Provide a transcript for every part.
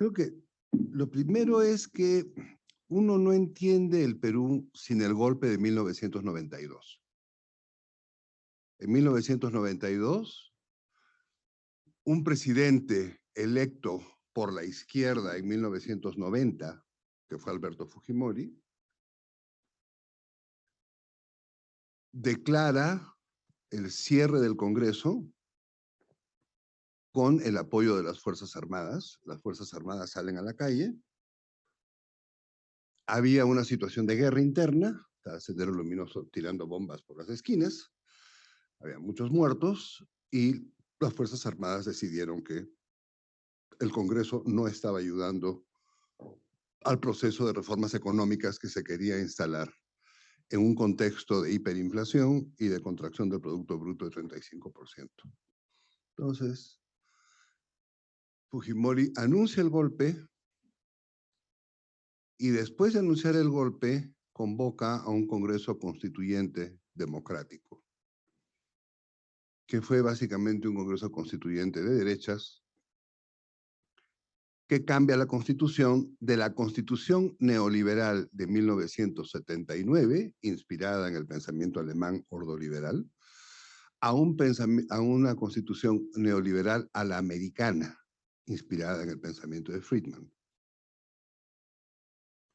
Creo que lo primero es que uno no entiende el Perú sin el golpe de 1992. En 1992, un presidente electo por la izquierda en 1990, que fue Alberto Fujimori, declara el cierre del Congreso con el apoyo de las Fuerzas Armadas. Las Fuerzas Armadas salen a la calle. Había una situación de guerra interna, estaba Sendero Luminoso tirando bombas por las esquinas, había muchos muertos y las Fuerzas Armadas decidieron que el Congreso no estaba ayudando al proceso de reformas económicas que se quería instalar en un contexto de hiperinflación y de contracción del Producto Bruto de 35%. Entonces, Fujimori anuncia el golpe y después de anunciar el golpe, convoca a un Congreso Constituyente democrático, que fue básicamente un Congreso Constituyente de derechas, que cambia la Constitución de la Constitución neoliberal de 1979, inspirada en el pensamiento alemán ordoliberal, a una Constitución neoliberal a la americana, inspirada en el pensamiento de Friedman.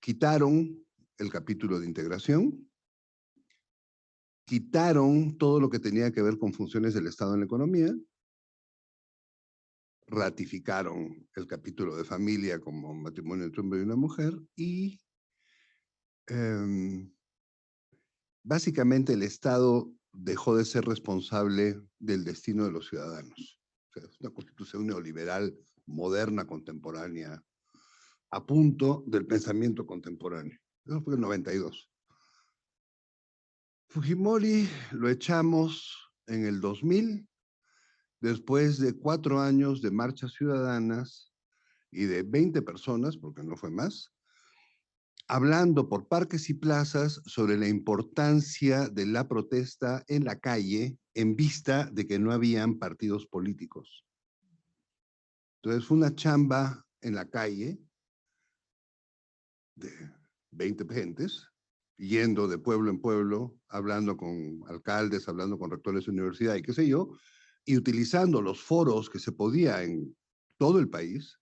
Quitaron el capítulo de integración, quitaron todo lo que tenía que ver con funciones del Estado en la economía, ratificaron el capítulo de familia como matrimonio entre un hombre y una mujer y básicamente el Estado dejó de ser responsable del destino de los ciudadanos. O sea, es una constitución neoliberal, moderna, contemporánea, a punto del pensamiento contemporáneo. Eso fue en el 92. Fujimori lo echamos en el 2000, después de 4 años de marchas ciudadanas y de 20 personas, porque no fue más, hablando por parques y plazas sobre la importancia de la protesta en la calle en vista de que no habían partidos políticos. Entonces fue una chamba en la calle de 20 gentes, yendo de pueblo en pueblo, hablando con alcaldes, hablando con rectores de universidad y qué sé yo, y utilizando los foros que se podía en todo el país,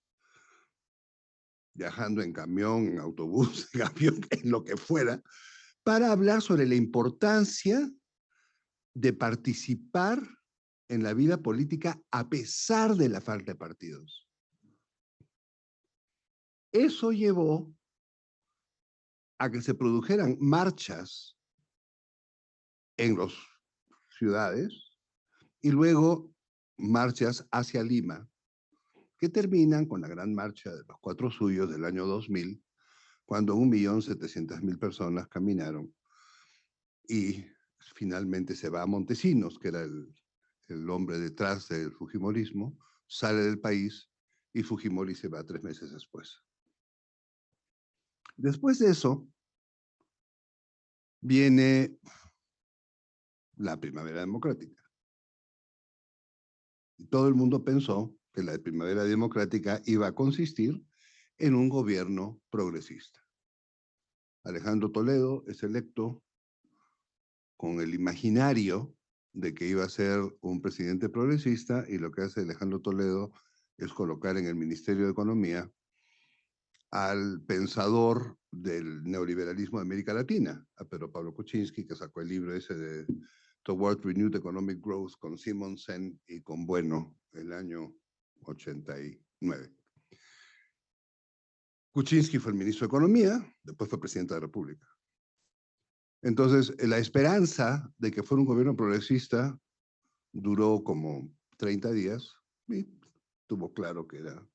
viajando en camión, en autobús, en avión, en lo que fuera, para hablar sobre la importancia de participar en la vida política a pesar de la falta de partidos. Eso llevó a que se produjeran marchas en las ciudades y luego marchas hacia Lima, que terminan con la gran marcha de los 4 suyos del año 2000, cuando 1.700.000 personas caminaron y finalmente se va a Montesinos, que era el hombre detrás del fujimorismo, sale del país y Fujimori se va 3 meses después. Después de eso, viene la primavera democrática. Y todo el mundo pensó que la primavera democrática iba a consistir en un gobierno progresista. Alejandro Toledo es electo con el imaginario de que iba a ser un presidente progresista y lo que hace Alejandro Toledo es colocar en el Ministerio de Economía al pensador del neoliberalismo de América Latina, a Pedro Pablo Kuczynski, que sacó el libro ese de Toward Renewed Economic Growth con Simonsen y con Bueno, el año 89. Kuczynski fue el ministro de Economía, después fue presidente de la República. Entonces, la esperanza de que fuera un gobierno progresista duró como 30 días y tuvo claro que era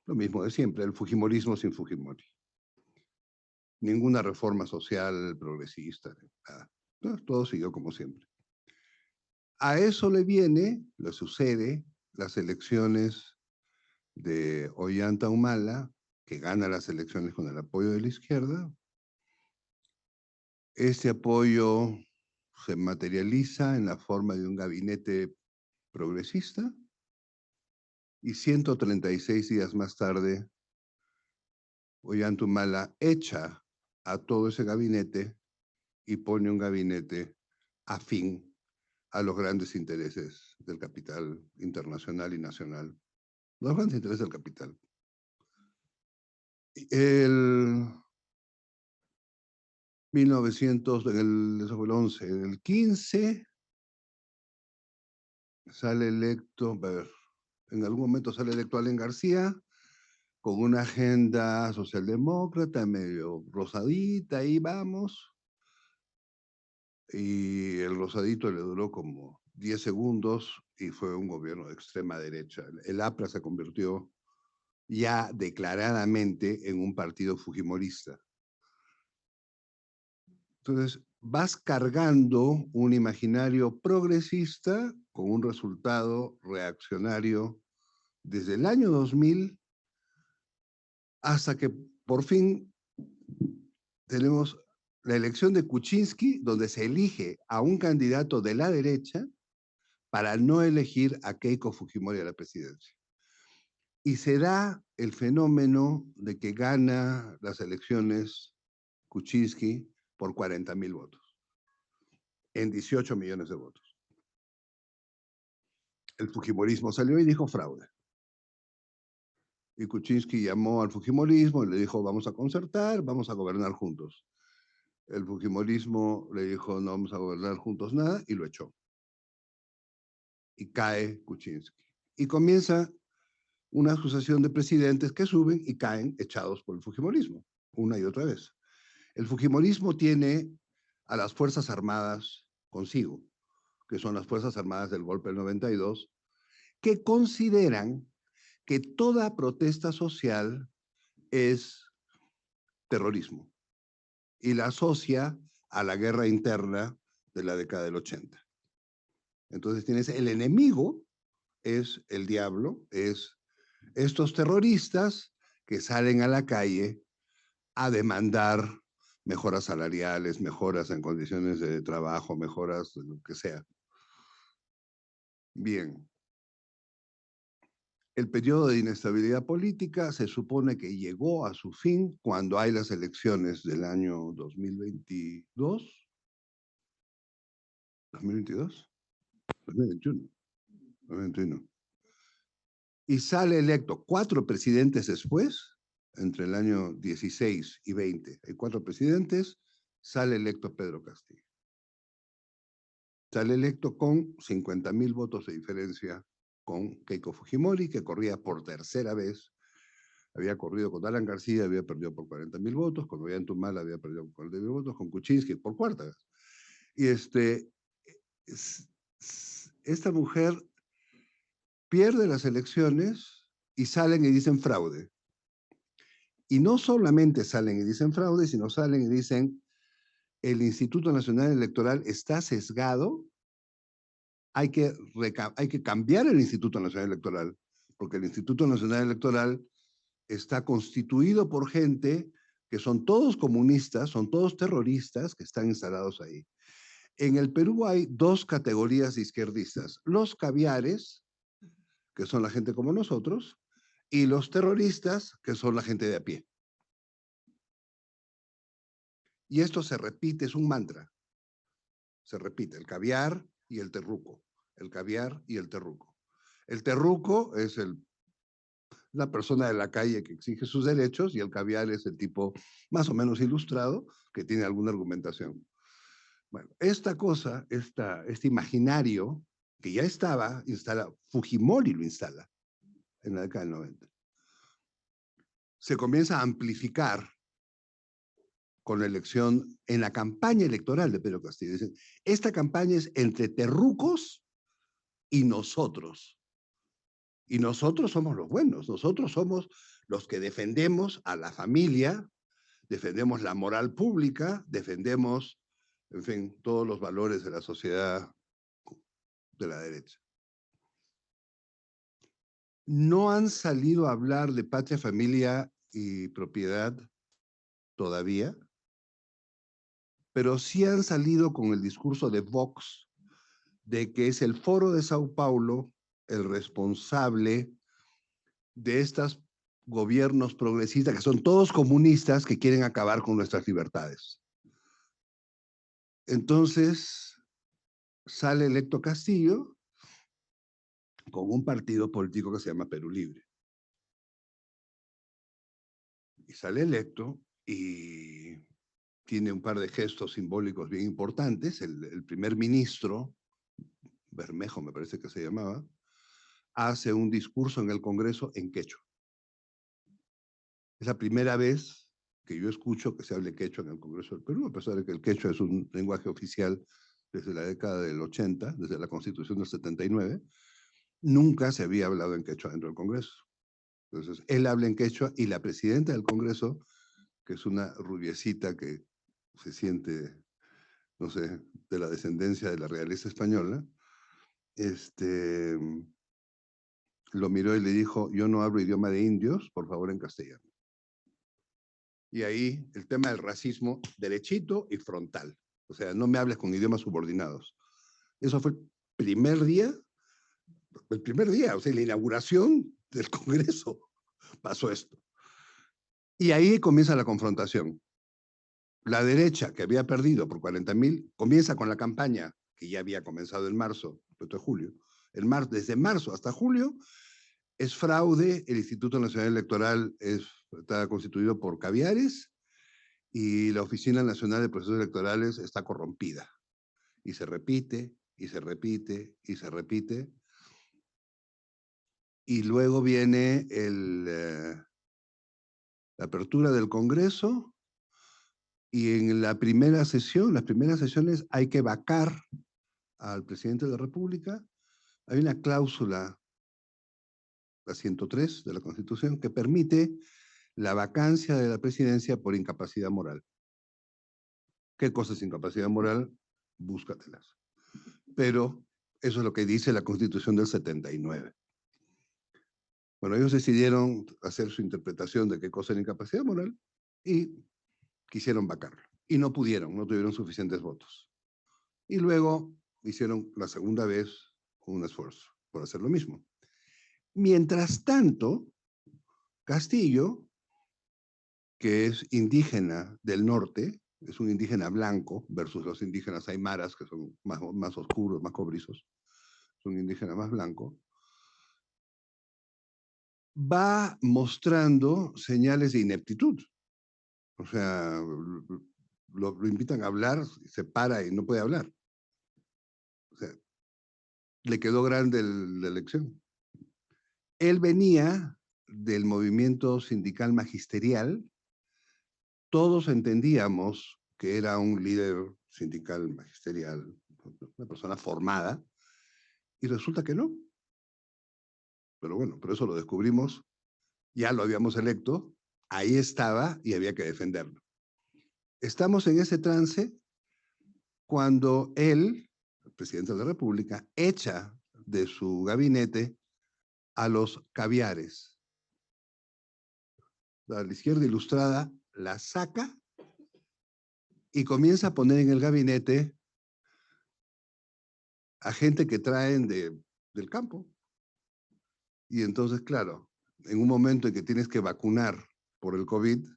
lo mismo de siempre, el fujimorismo sin Fujimori. Ninguna reforma social progresista, nada. Todo siguió como siempre. A eso le sucede las elecciones de Ollanta Humala, que gana las elecciones con el apoyo de la izquierda. Este apoyo se materializa en la forma de un gabinete progresista y 136 días más tarde Ollanthumala echa a todo ese gabinete y pone un gabinete afín a los grandes intereses del capital internacional y nacional. Los grandes intereses del capital. El 1900, eso fue el 11, en el 15 sale electo, a ver, en algún momento sale electo Allen García con una agenda socialdemócrata medio rosadita, ahí vamos. Y el rosadito le duró como 10 segundos y fue un gobierno de extrema derecha. El APRA se convirtió ya declaradamente en un partido fujimorista. Entonces, vas cargando un imaginario progresista con un resultado reaccionario desde el año 2000 hasta que por fin tenemos la elección de Kuczynski, donde se elige a un candidato de la derecha para no elegir a Keiko Fujimori a la presidencia. Y se da el fenómeno de que gana las elecciones Kuczynski por 40,000 votos, en 18 millones de votos. El Fujimorismo salió y dijo fraude. Y Kuczynski llamó al Fujimorismo y le dijo, vamos a concertar, vamos a gobernar juntos. El Fujimorismo le dijo, no vamos a gobernar juntos nada, y lo echó. Y cae Kuczynski. Y comienza una sucesión de presidentes que suben y caen echados por el Fujimorismo, una y otra vez. El Fujimorismo tiene a las Fuerzas Armadas consigo, que son las Fuerzas Armadas del golpe del 92, que consideran que toda protesta social es terrorismo y la asocia a la guerra interna de la década del 80. Entonces tienes el enemigo, es el diablo, es estos terroristas que salen a la calle a demandar mejoras salariales, mejoras en condiciones de trabajo, mejoras de lo que sea. Bien. El periodo de inestabilidad política se supone que llegó a su fin cuando hay las elecciones del año 2022. ¿2022? 2021. 2021. Y sale electo 4 presidentes después, entre el año 16 y 20. Hay 4 presidentes, sale electo Pedro Castillo. Sale electo con 50,000 votos de diferencia con Keiko Fujimori, que corría por tercera vez. Había corrido con Alan García, había perdido por 40,000 votos, con Ollanthumala había perdido por 40,000 votos, con Kuczynski por cuarta vez. Y esta mujer pierde las elecciones y salen y dicen fraude. Y no solamente salen y dicen fraude, sino salen y dicen el Instituto Nacional Electoral está sesgado, hay que cambiar el Instituto Nacional Electoral, porque el Instituto Nacional Electoral está constituido por gente que son todos comunistas, son todos terroristas que están instalados ahí. En el Perú hay 2 categorías de izquierdistas, los caviares, que son la gente como nosotros, y los terroristas, que son la gente de a pie. Y esto se repite, es un mantra. Se repite, el caviar y el terruco. El caviar y el terruco. El terruco es la persona de la calle que exige sus derechos y el caviar es el tipo más o menos ilustrado que tiene alguna argumentación. Bueno, esta cosa, este imaginario que ya estaba instalado, Fujimori lo instala en la década del 90. Se comienza a amplificar con la elección, en la campaña electoral de Pedro Castillo. Dicen, esta campaña es entre terrucos y nosotros. Y nosotros somos los buenos, nosotros somos los que defendemos a la familia, defendemos la moral pública, defendemos, en fin, todos los valores de la sociedad de la derecha. No han salido a hablar de patria, familia y propiedad todavía, pero sí han salido con el discurso de Vox de que es el Foro de Sao Paulo el responsable de estas gobiernos progresistas, que son todos comunistas que quieren acabar con nuestras libertades. Entonces, sale electo Castillo con un partido político que se llama Perú Libre. Y sale electo y tiene un par de gestos simbólicos bien importantes. El primer ministro, Bermejo me parece que se llamaba, hace un discurso en el Congreso en quechua. Es la primera vez que yo escucho que se hable quechua en el Congreso del Perú, a pesar de que el quechua es un lenguaje oficial desde la década del 80, desde la Constitución del 79, nunca se había hablado en quechua dentro del Congreso. Entonces, él habla en quechua y la presidenta del Congreso, que es una rubiecita que se siente, no sé, de la descendencia de la realeza española, lo miró y le dijo, yo no hablo idioma de indios, por favor en castellano. Y ahí el tema del racismo derechito y frontal. O sea, no me hables con idiomas subordinados. Eso fue el primer día, o sea, la inauguración del Congreso pasó esto. Y ahí comienza la confrontación. La derecha, que había perdido por 40.000, comienza con la campaña que ya había comenzado en marzo, esto es julio. Desde marzo hasta julio es fraude, el Instituto Nacional Electoral está constituido por caviares y la Oficina Nacional de Procesos Electorales está corrompida. Y se repite, y se repite, y se repite. Y luego viene la apertura del Congreso y en la primera sesión, las primeras sesiones hay que vacar al presidente de la República. Hay una cláusula, la 103 de la Constitución, que permite la vacancia de la presidencia por incapacidad moral. ¿Qué cosa es incapacidad moral? Búscatelas. Pero eso es lo que dice la Constitución del 79. Bueno, ellos decidieron hacer su interpretación de qué cosa era incapacidad moral y quisieron vacarlo. Y no pudieron, no tuvieron suficientes votos. Y luego hicieron la segunda vez un esfuerzo por hacer lo mismo. Mientras tanto, Castillo, que es indígena del norte, es un indígena blanco versus los indígenas aymaras, que son más oscuros, más cobrizos, es un indígena más blanco, va mostrando señales de ineptitud. O sea, lo invitan a hablar, se para y no puede hablar. O sea, le quedó grande la elección. Él venía del movimiento sindical magisterial. Todos entendíamos que era un líder sindical magisterial, una persona formada, y resulta que no. Pero bueno, por eso lo descubrimos, ya lo habíamos electo, ahí estaba y había que defenderlo. Estamos en ese trance cuando él, el presidente de la República, echa de su gabinete a los caviares. La izquierda ilustrada la saca y comienza a poner en el gabinete a gente que traen del campo. Y entonces, claro, en un momento en que tienes que vacunar por el COVID,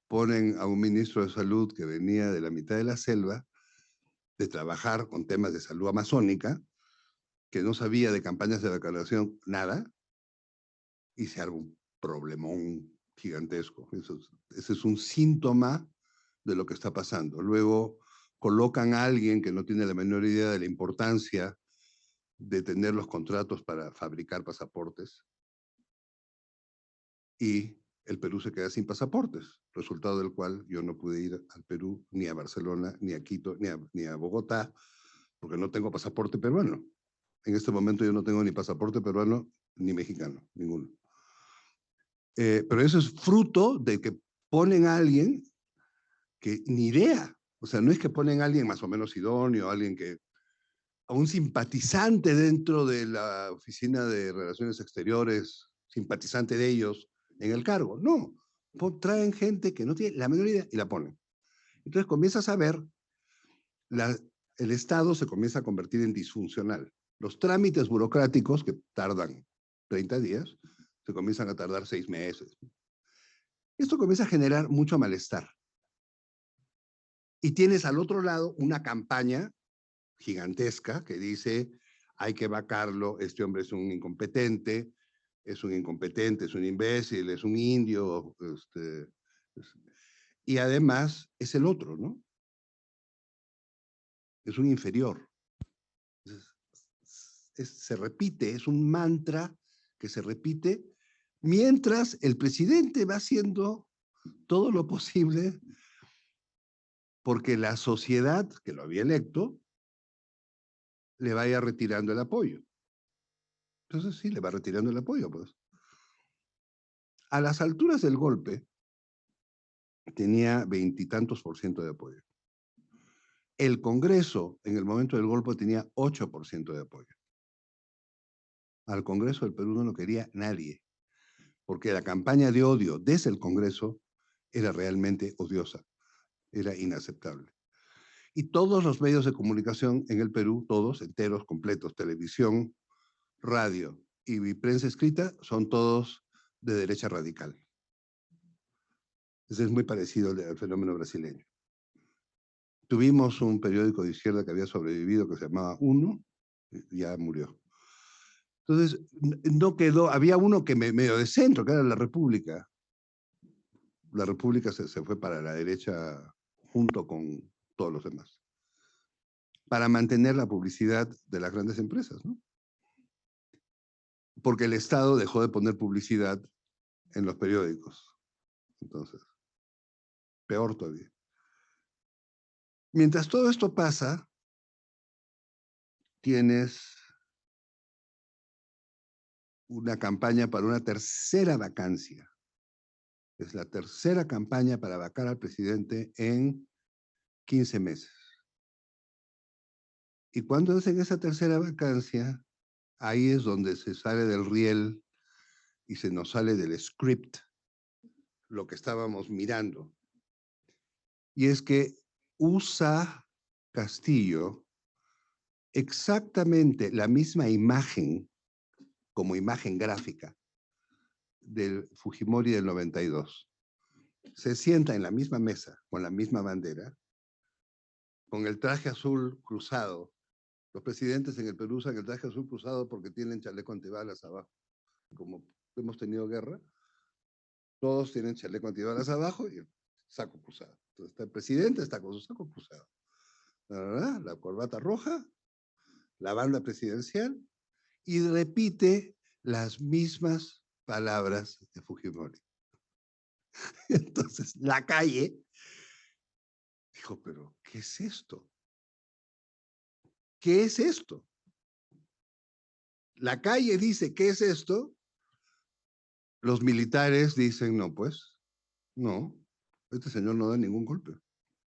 ponen a un ministro de salud que venía de la mitad de la selva, de trabajar con temas de salud amazónica, que no sabía de campañas de vacunación nada, y se arma un problemón gigantesco. Ese es un síntoma de lo que está pasando. Luego colocan a alguien que no tiene la menor idea de la importancia de tener los contratos para fabricar pasaportes y el Perú se queda sin pasaportes, resultado del cual yo no pude ir al Perú, ni a Barcelona, ni a Quito, ni a Bogotá, porque no tengo pasaporte peruano. En este momento yo no tengo ni pasaporte peruano ni mexicano, ninguno. Pero eso es fruto de que ponen a alguien que ni idea, o sea, no es que ponen a alguien más o menos idóneo, alguien que, a un simpatizante dentro de la Oficina de Relaciones Exteriores, simpatizante de ellos en el cargo, no, traen gente que no tiene la menor idea y la ponen. Entonces comienzas a ver, el Estado se comienza a convertir en disfuncional. Los trámites burocráticos, que tardan 30 días, se comienzan a tardar 6 meses. Esto comienza a generar mucho malestar. Y tienes al otro lado una campaña gigantesca que dice, hay que vacarlo, este hombre es un incompetente, es un imbécil, es un indio, y además es el otro, ¿no? Es un inferior. Se repite, es un mantra que se repite mientras el presidente va haciendo todo lo posible porque la sociedad que lo había electo le vaya retirando el apoyo. Entonces sí, le va retirando el apoyo, pues. A las alturas del golpe tenía 20 y tantos % de apoyo. El Congreso, en el momento del golpe, tenía 8% de apoyo. Al Congreso del Perú no lo quería nadie, porque la campaña de odio desde el Congreso era realmente odiosa, era inaceptable. Y todos los medios de comunicación en el Perú, todos enteros, completos, televisión, radio y prensa escrita, son todos de derecha radical. Ese es muy parecido al fenómeno brasileño. Tuvimos un periódico de izquierda que había sobrevivido que se llamaba Uno, ya murió. Entonces, no quedó, había uno que medio de centro, que era La República. La República se fue para la derecha junto con todos los demás, para mantener la publicidad de las grandes empresas, ¿no? Porque el Estado dejó de poner publicidad en los periódicos. Entonces, peor todavía. Mientras todo esto pasa, tienes una campaña para una tercera vacancia. Es la tercera campaña para vacar al presidente en 15 meses. Y cuando hacen esa tercera vacancia, ahí es donde se sale del riel y se nos sale del script lo que estábamos mirando. Y es que usa Castillo exactamente la misma imagen como imagen gráfica del Fujimori del 92. Se sienta en la misma mesa, con la misma bandera, con el traje azul cruzado. Los presidentes en el Perú usan el traje azul cruzado porque tienen chaleco antibalas abajo. Como hemos tenido guerra, todos tienen chaleco antibalas abajo y el saco cruzado. Entonces está el presidente, está con su saco cruzado. La corbata roja, la banda presidencial, y repite las mismas palabras de Fujimori. Entonces, la calle dijo, pero ¿qué es esto? ¿Qué es esto? La calle dice, ¿qué es esto? Los militares dicen, no, pues, no, este señor no da ningún golpe.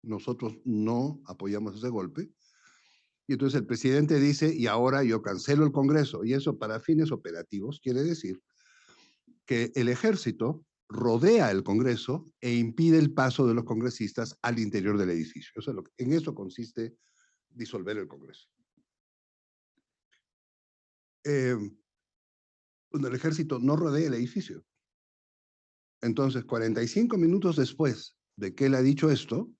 Nosotros no apoyamos ese golpe. Y entonces el presidente dice, y ahora yo cancelo el Congreso. Y eso para fines operativos quiere decir que el ejército rodea el Congreso e impide el paso de los congresistas al interior del edificio. En eso consiste disolver el Congreso. Cuando el ejército no rodea el edificio. Entonces, 45 minutos después de que él ha dicho esto,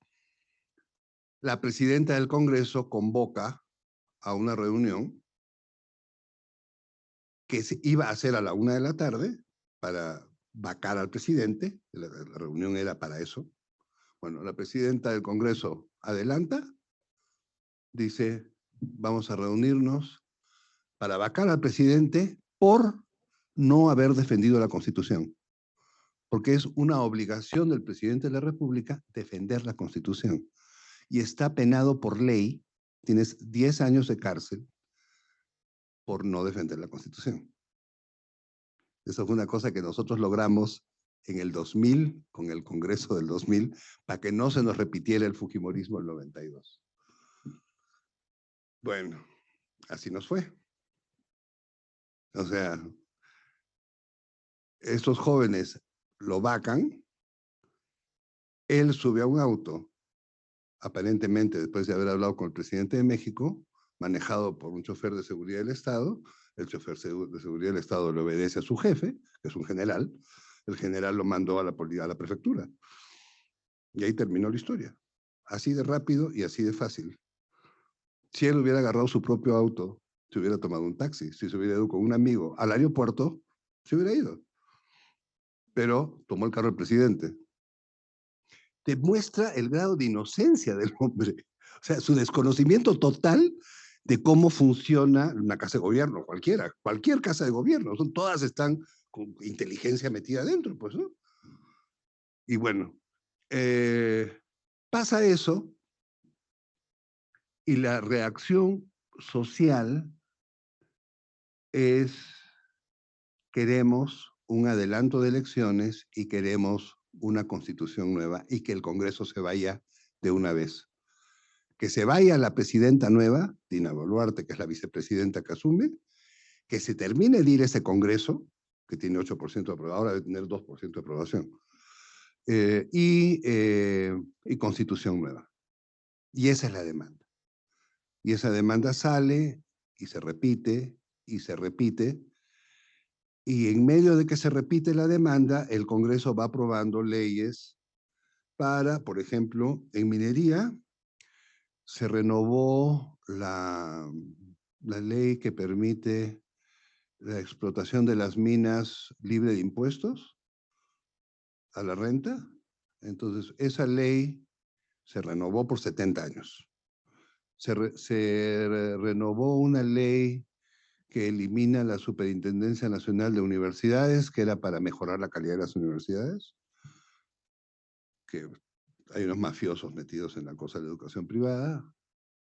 la presidenta del Congreso convoca a una reunión que se iba a hacer a la 1 de la tarde para vacar al presidente. La reunión era para eso. Bueno, la presidenta del Congreso adelanta, dice, vamos a reunirnos para vacar al presidente por no haber defendido la Constitución. Porque es una obligación del presidente de la República defender la Constitución. Y está penado por ley, tienes 10 años de cárcel por no defender la Constitución. Eso fue una cosa que nosotros logramos en el 2000, con el Congreso del 2000, para que no se nos repitiera el fujimorismo del 92. Bueno, así nos fue. O sea, estos jóvenes lo vacan, él sube a un auto, aparentemente después de haber hablado con el presidente de México, manejado por un chofer de seguridad del Estado, el chofer de seguridad del Estado le obedece a su jefe, que es un general, el general lo mandó a la prefectura. Y ahí terminó la historia. Así de rápido y así de fácil. Si él hubiera agarrado su propio auto, se hubiera tomado un taxi, si se hubiera ido con un amigo al aeropuerto, se hubiera ido. Pero tomó el carro del presidente. Demuestra el grado de inocencia del hombre. O sea, su desconocimiento total de cómo funciona una casa de gobierno, cualquier casa de gobierno. Todas están con inteligencia metida adentro, pues, ¿no? Y bueno, pasa eso y la reacción social es: queremos un adelanto de elecciones y queremos una constitución nueva y que el Congreso se vaya de una vez. Que se vaya la presidenta nueva, Dina Boluarte, que es la vicepresidenta que asume, que se termine de ir ese Congreso, que tiene 8% de aprobación, ahora debe tener 2% de aprobación, y constitución nueva. Y esa es la demanda. Y esa demanda sale y se repite y se repite. Y en medio de que se repite la demanda, el Congreso va aprobando leyes para, por ejemplo, en minería, se renovó la ley que permite la explotación de las minas libre de impuestos a la renta. Entonces, esa ley se renovó por 70 años. Se renovó una ley que elimina la Superintendencia Nacional de Universidades, que era para mejorar la calidad de las universidades, que hay unos mafiosos metidos en la cosa de la educación privada.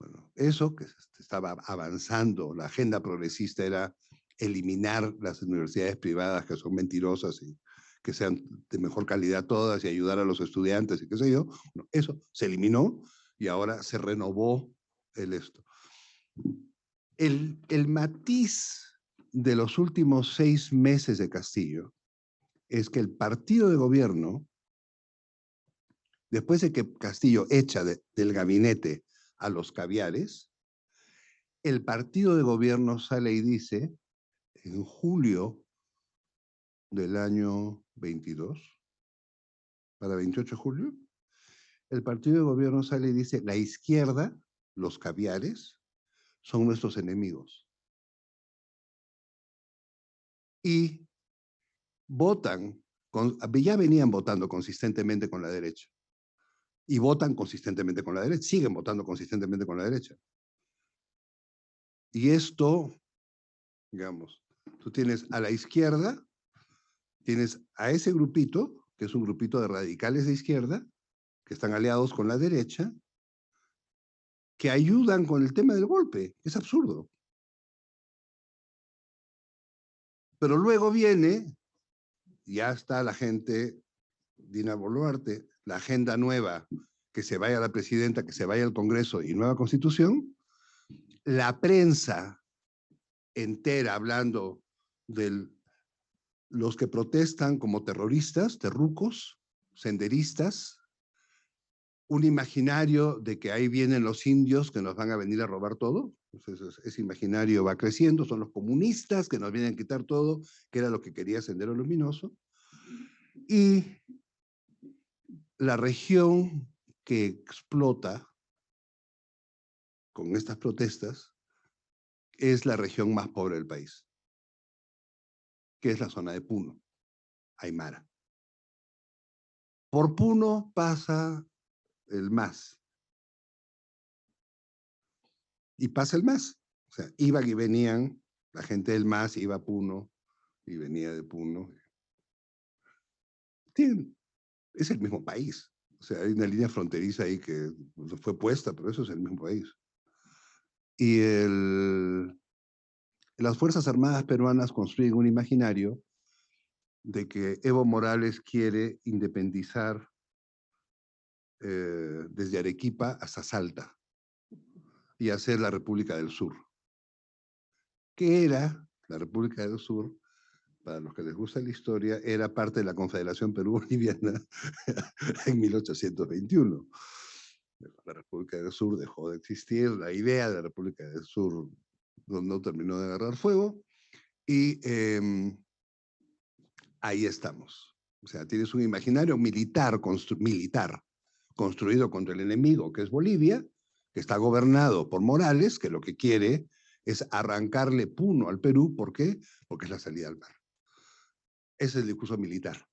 Bueno, eso que estaba avanzando, la agenda progresista era eliminar las universidades privadas que son mentirosas y que sean de mejor calidad todas y ayudar a los estudiantes y qué sé yo. Bueno, eso se eliminó y ahora se renovó esto. El matiz de los últimos 6 meses de Castillo es que el partido de gobierno, después de que Castillo echa del gabinete a los caviares, el partido de gobierno sale y dice, en julio del año 22, para 28 de julio, el partido de gobierno sale y dice, la izquierda, los caviares, son nuestros enemigos. Y votan, ya venían votando consistentemente con la derecha. Y votan consistentemente con la derecha, siguen votando consistentemente con la derecha. Y esto, digamos, tú tienes a la izquierda, tienes a ese grupito, que es un grupito de radicales de izquierda, que están aliados con la derecha, que ayudan con el tema del golpe. Es absurdo. Pero luego viene, ya está la gente, Dina Boluarte, la agenda nueva, que se vaya la presidenta, que se vaya al Congreso y nueva constitución, la prensa entera hablando de los que protestan como terroristas, terrucos, senderistas, un imaginario de que ahí vienen los indios que nos van a venir a robar todo. Entonces, ese imaginario va creciendo, son los comunistas que nos vienen a quitar todo, que era lo que quería Sendero Luminoso. Y la región que explota con estas protestas es la región más pobre del país, que es la zona de Puno, Aymara. Por Puno pasa el MAS. Y pasa el MAS. O sea, iban y venían, la gente del MAS iba a Puno y venía de Puno. Es el mismo país. O sea, hay una línea fronteriza ahí que fue puesta, pero eso es el mismo país. Y las Fuerzas Armadas peruanas construyen un imaginario de que Evo Morales quiere independizar desde Arequipa hasta Salta y hacer la República del Sur. ¿Qué era la República del Sur? Para los que les gusta la historia, era parte de la Confederación Perú-Boliviana en 1821. La República del Sur dejó de existir, la idea de la República del Sur no terminó de agarrar fuego, Y ahí estamos. O sea, tienes un imaginario militar construido contra el enemigo, que es Bolivia, que está gobernado por Morales, que lo que quiere es arrancarle Puno al Perú. ¿Por qué? Porque es la salida al mar. Ese es el discurso militar,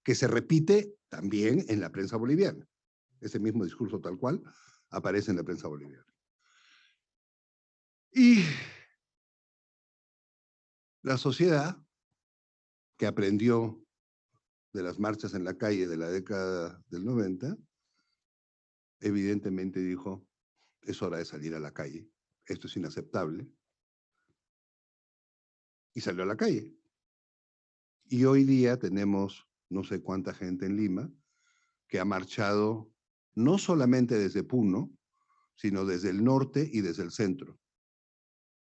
que se repite también en la prensa boliviana. Ese mismo discurso tal cual aparece en la prensa boliviana. Y la sociedad, que aprendió de las marchas en la calle de la década del 90, evidentemente dijo, es hora de salir a la calle, esto es inaceptable, y salió a la calle. Y hoy día tenemos no sé cuánta gente en Lima que ha marchado no solamente desde Puno, sino desde el norte y desde el centro.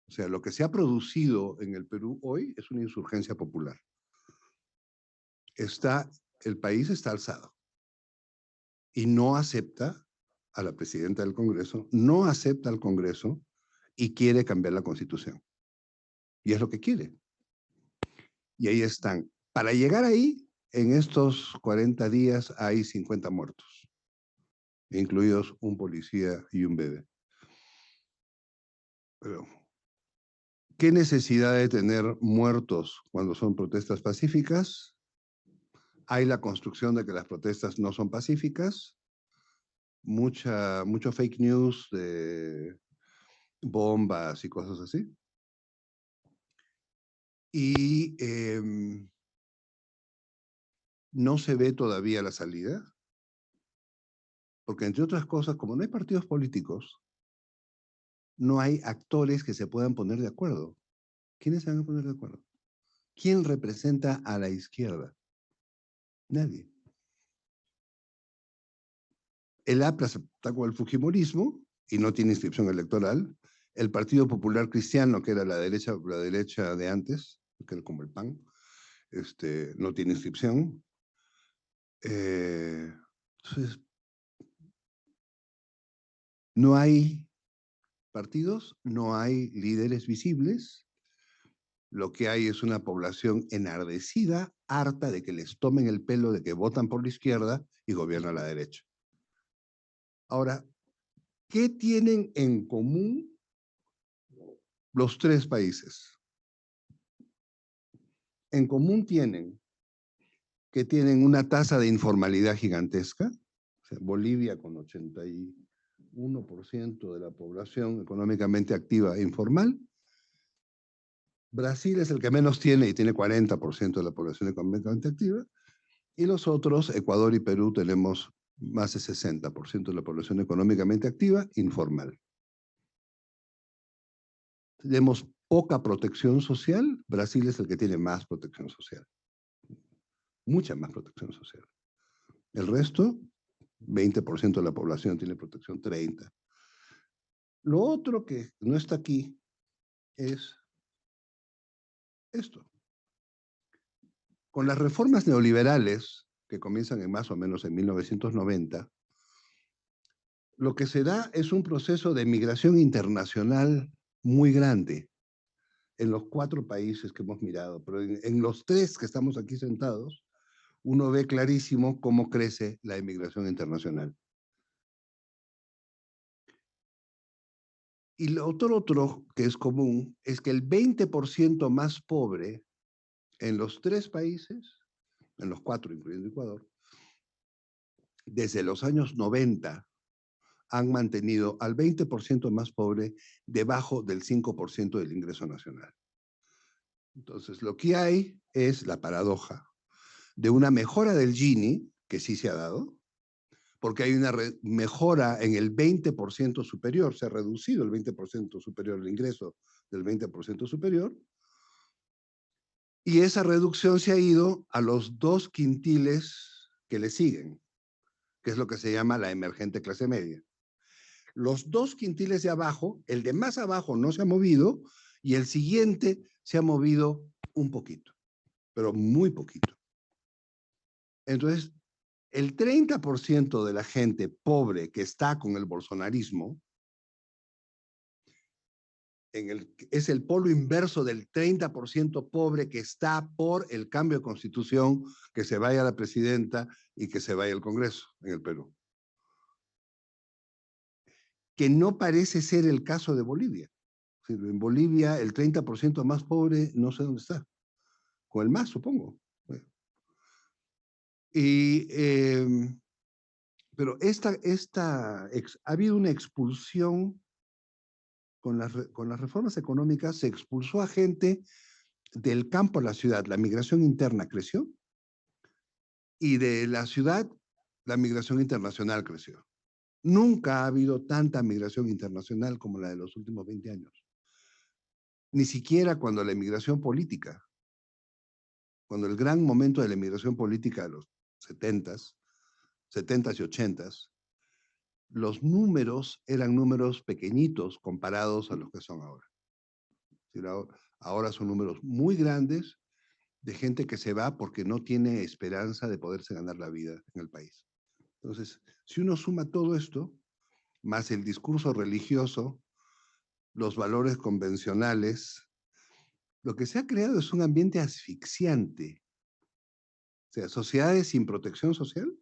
O sea, lo que se ha producido en el Perú hoy es una insurgencia popular. El país está alzado y no acepta a la presidenta del Congreso, no acepta al Congreso y quiere cambiar la Constitución. Y es lo que quiere. Y ahí están. Para llegar ahí, en estos 40 días hay 50 muertos, incluidos un policía y un bebé. Pero, ¿qué necesidad de tener muertos cuando son protestas pacíficas? Hay la construcción de que las protestas no son pacíficas, mucho fake news de bombas y cosas así. Y no se ve todavía la salida, porque entre otras cosas, como no hay partidos políticos, no hay actores que se puedan poner de acuerdo. ¿Quiénes se van a poner de acuerdo? ¿Quién representa a la izquierda? Nadie. El APRA está con el fujimorismo y no tiene inscripción electoral. El Partido Popular Cristiano, que era la derecha de antes, que era como el PAN, no tiene inscripción. Entonces, no hay partidos, no hay líderes visibles. Lo que hay es una población enardecida, harta de que les tomen el pelo, de que votan por la izquierda y gobiernan a la derecha. Ahora, ¿qué tienen en común los tres países? En común tienen que tienen una tasa de informalidad gigantesca. O sea, Bolivia con 81% de la población económicamente activa e informal. Brasil es el que menos tiene y tiene 40% de la población económicamente activa. Y los otros, Ecuador y Perú, tenemos más de 60% de la población económicamente activa informal. Tenemos poca protección social. Brasil es el que tiene más protección social. Mucha más protección social. El resto, 20% de la población tiene protección, 30%. Lo otro que no está aquí es esto. Con las reformas neoliberales, que comienzan en más o menos en 1990, lo que se da es un proceso de migración internacional muy grande en los 4 países que hemos mirado, pero en los 3 que estamos aquí sentados, uno ve clarísimo cómo crece la inmigración internacional. Y lo otro que es común es que el 20% más pobre en los 3 países, en los 4 incluyendo Ecuador, desde los años 90 han mantenido al 20% más pobre debajo del 5% del ingreso nacional. Entonces, lo que hay es la paradoja de una mejora del Gini, que sí se ha dado, porque hay una mejora en el 20% superior, se ha reducido el 20% superior, el ingreso del 20% superior, y esa reducción se ha ido a los 2 quintiles que le siguen, que es lo que se llama la emergente clase media. Los 2 quintiles de abajo, el de más abajo no se ha movido y el siguiente se ha movido un poquito, pero muy poquito. Entonces, el 30% de la gente pobre que está con el bolsonarismo es el polo inverso del 30% pobre que está por el cambio de constitución, que se vaya la presidenta y que se vaya el Congreso en el Perú. Que no parece ser el caso de Bolivia. En Bolivia el 30% más pobre no sé dónde está. Con el MAS, supongo. Pero ha habido una expulsión con las reformas económicas, se expulsó a gente del campo a la ciudad. La migración interna creció y de la ciudad la migración internacional creció. Nunca ha habido tanta migración internacional como la de los últimos 20 años. Ni siquiera cuando la inmigración política, cuando el gran momento de la inmigración política de los 70s y 80s, los números eran números pequeñitos comparados a los que son ahora. Ahora son números muy grandes de gente que se va porque no tiene esperanza de poderse ganar la vida en el país. Entonces, si uno suma todo esto, más el discurso religioso, los valores convencionales, lo que se ha creado es un ambiente asfixiante. O sea, sociedades sin protección social,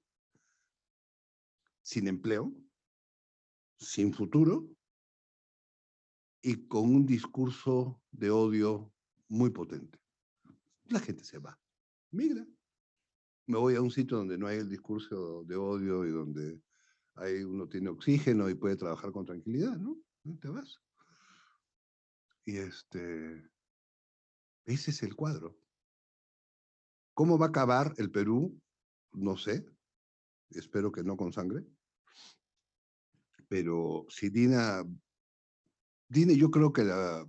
sin empleo, sin futuro y con un discurso de odio muy potente. La gente se va, migra. Me voy a un sitio donde no hay el discurso de odio y donde uno tiene oxígeno y puede trabajar con tranquilidad, ¿no? Te vas. Y ese es el cuadro. ¿Cómo va a acabar el Perú? No sé. Espero que no con sangre. Pero si Dina, yo creo que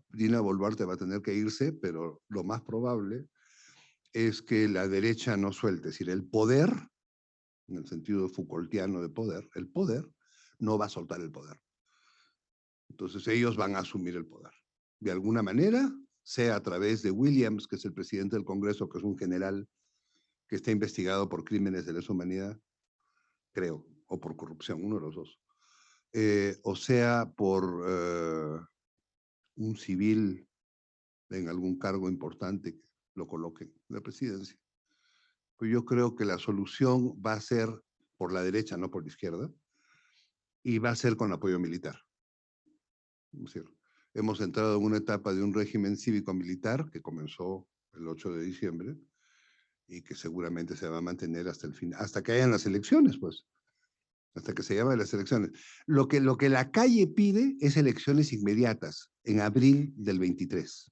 Dina Boluarte va a tener que irse, pero lo más probable es que la derecha no suelte. Es decir, el poder, en el sentido Foucaultiano de poder, el poder no va a soltar el poder. Entonces ellos van a asumir el poder. De alguna manera, sea a través de Williams, que es el presidente del Congreso, que es un general que está investigado por crímenes de lesa humanidad, creo, o por corrupción, uno de los dos. O sea, por un civil en algún cargo importante que lo coloque en la presidencia. Pues yo creo que la solución va a ser por la derecha, no por la izquierda, y va a ser con apoyo militar. Es decir, hemos entrado en una etapa de un régimen cívico-militar que comenzó el 8 de diciembre y que seguramente se va a mantener hasta el fin, hasta que hayan las elecciones, pues, hasta que se llamen las elecciones. Lo que la calle pide es elecciones inmediatas, en abril del 23.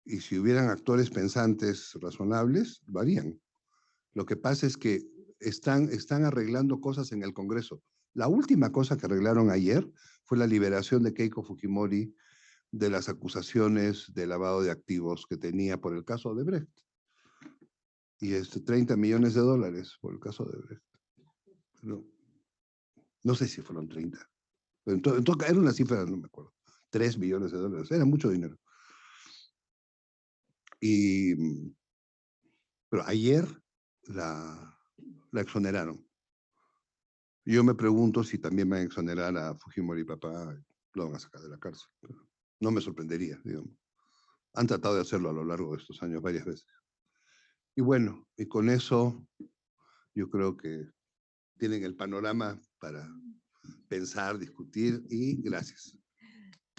Y si hubieran actores pensantes razonables, lo harían. Lo que pasa es que están arreglando cosas en el Congreso. La última cosa que arreglaron ayer fue la liberación de Keiko Fujimori de las acusaciones de lavado de activos que tenía por el caso de Brecht. Y 30 millones de dólares por el caso de Brecht. No sé si fueron 30. Pero entonces, era una cifra, no me acuerdo. 3 millones de dólares. Era mucho dinero. Pero ayer la exoneraron. Yo me pregunto si también van a exonerar a Fujimori papá, lo van a sacar de la cárcel. No me sorprendería, digamos. Han tratado de hacerlo a lo largo de estos años varias veces. Y bueno, y con eso yo creo que tienen el panorama para pensar, discutir y gracias.